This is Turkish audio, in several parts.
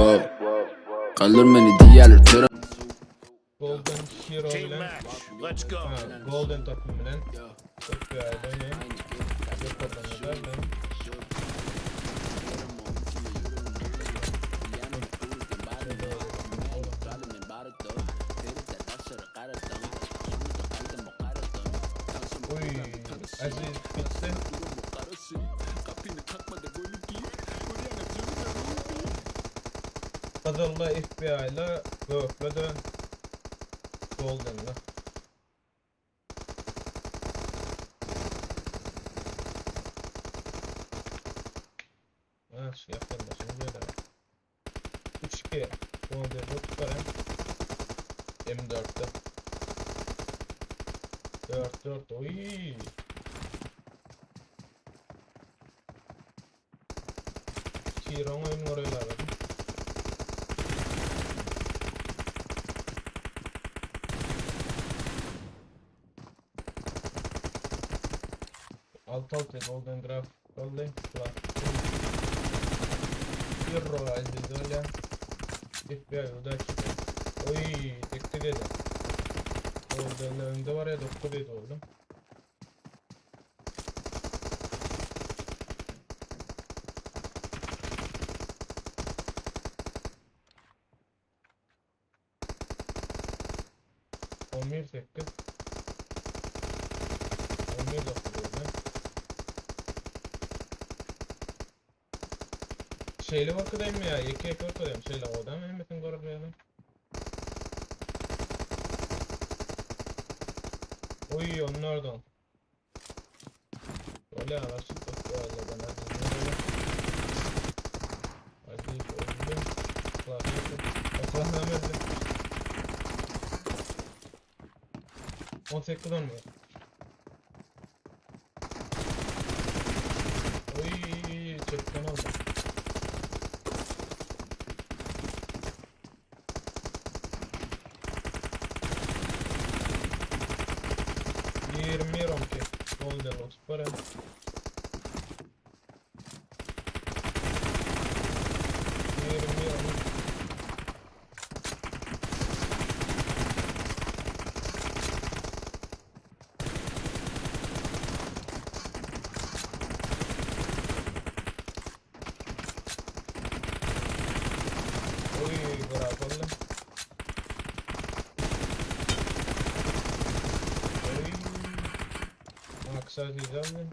Wow. Kalır beni diğerler tören. Golden Hero Team bilen match, let's go. Golden takım bilen çok bir aile yok oradan eder ben Uy, Aziz bitti. Kızıl'la FBI'la Gök'le Golden'la. Nasıl yakınlaşın böyle. 3-2 Golden'la tutarım. M4'te 4-4 oy. Kiron oyun oraya verdim. Alt Golden Graph Golden Clark Hero Aziz öyle FBI o da çıktı. Oy tekte geldi. Golden'ın önünde var ya 9 dedi oldu. Omir tekte 11 dokuz oldu. Şeyle ortadayım ya, iki ortadayım şeyle oradan benim bütün görüyorum. Oy onlardan. Öyle araştırdık böyle ben Aziz öldü. Aslında öldü. 18 olmuyor. Oy çekten aldı. Golden Lost para. Oy bravo lan. Kısa diyeceğim ben.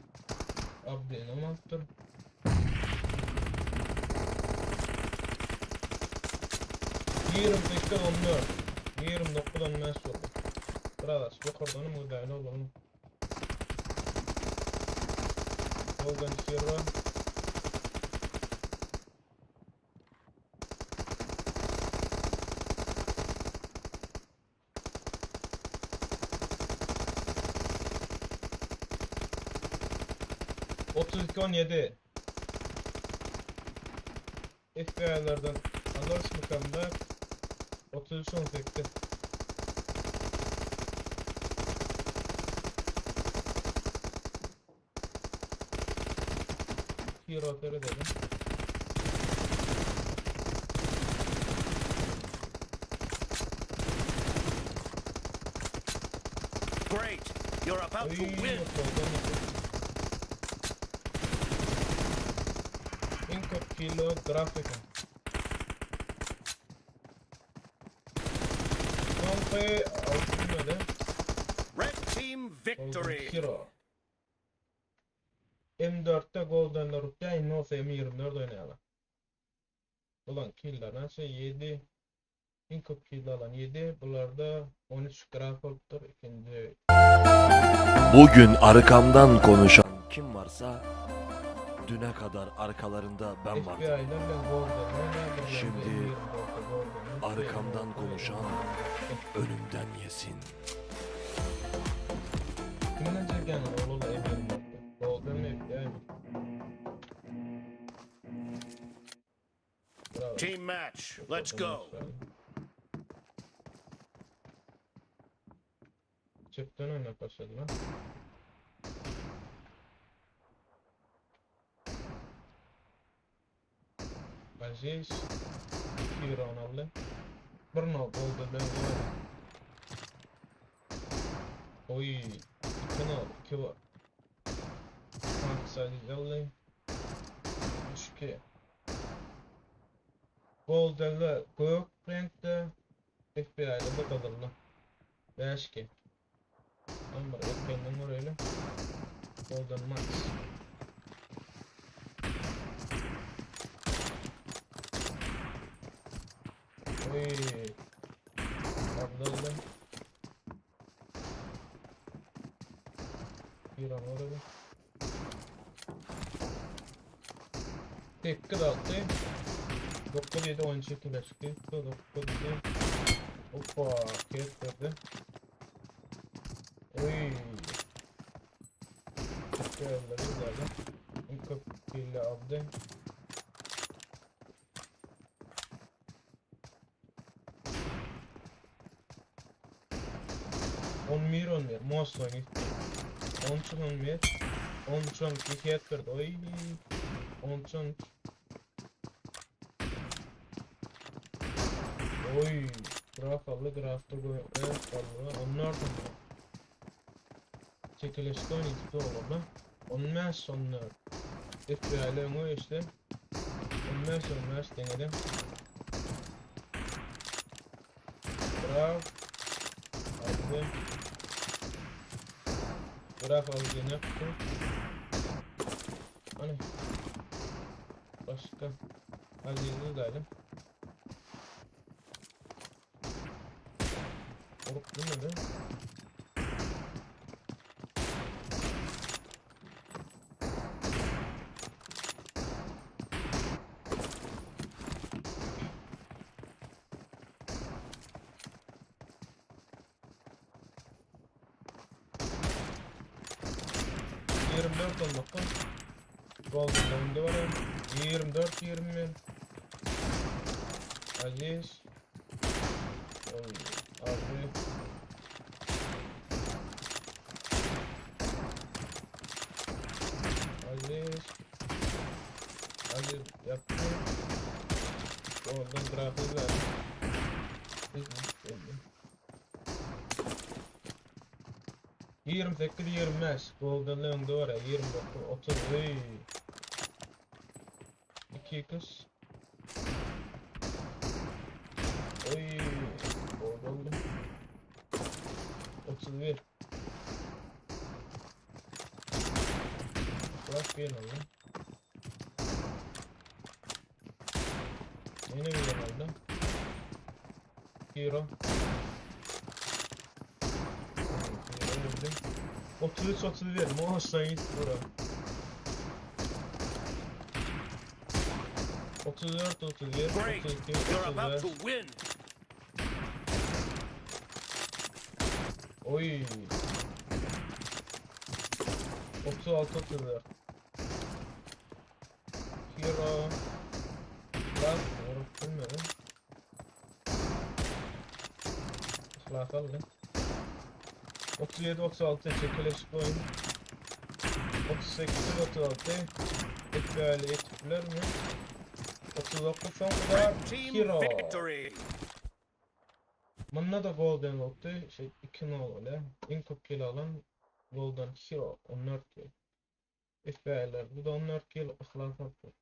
Abdine mi attım? Dakika 14. 29 ondan sonra. Biraz bu kordonu mu dahil olalım. Golden Hero. ...32-17 FBI'lardan alırız mıkamda 33-18 Hero dedim. Great, you're about to win. Kilo grafiken. Kompe altınmadı. Red team victory. Hero. M4'te Golden'lar uçya Innos M24 oynayalım. Ulan killer nasıl 7. En çok kill alan 7. Bunlarda 13 grafoktur ikinci. Bugün arkamdan konuşan kim varsa düne kadar arkalarında ben vardım. Şimdi arkamdan konuşan önümden yesin. Kimin çeken oğlu eminim. Golden FBI mi? Team match, let's go. Çıktın oyuna başladı lan. Aziz Hero aldı. Bir no oldu ben. Oy. 2 no 2 var. Sadece alayım. 3-2. Golden'da gök renkte FBI'da da kadınlı. 5-2. Ama ekrandan orayla. Golden Max. Oy. Abdallah. Bir an orada. Tekrar attı. 9-7 oyun şekilde çıktı. 9-7. Hoppa. Kes verdi. Oy. Güzel. İlk kapıyla aldı. On mir. Most oynuyor. 10 2 et verdi. Oy. 10 Oy. Grafta koyuyor. Onlar da çekilişte oynayıp doğru. Onlar sonra FBI'le oynuyor işte. Onlar sonra denedim. Graf aldı. Graf aldı ne yaptı? Hani başka Aziz'i daydım. Orup değil mi? Golden önde var ya. 24-20. Aziz. Oy. Abi. Aziz yaptı. Oradan grafiği verdi. 28-25. Golden önde var ya. 29-30. Oy. 2 kız. Oy. Oldu. 31. Bırak bir oldu. Yine bir oldu. Hero. 33-31. Moğolstan git bura. 34-31. Great. 32, You're about to 35. win. Oy. 36-34. Hero. Bak, vurup bilmedi. Islakalı. 37-36 çekilişli oyun. 38-36 ekgali ekipler mi? 39 son kadar Red team Hero. victory. Bunda da Golden oldu. 2 nol öyle. En çok kill alan Golden Hero 14 kill. FBI'ler bu da 14 kill ıhlak attı.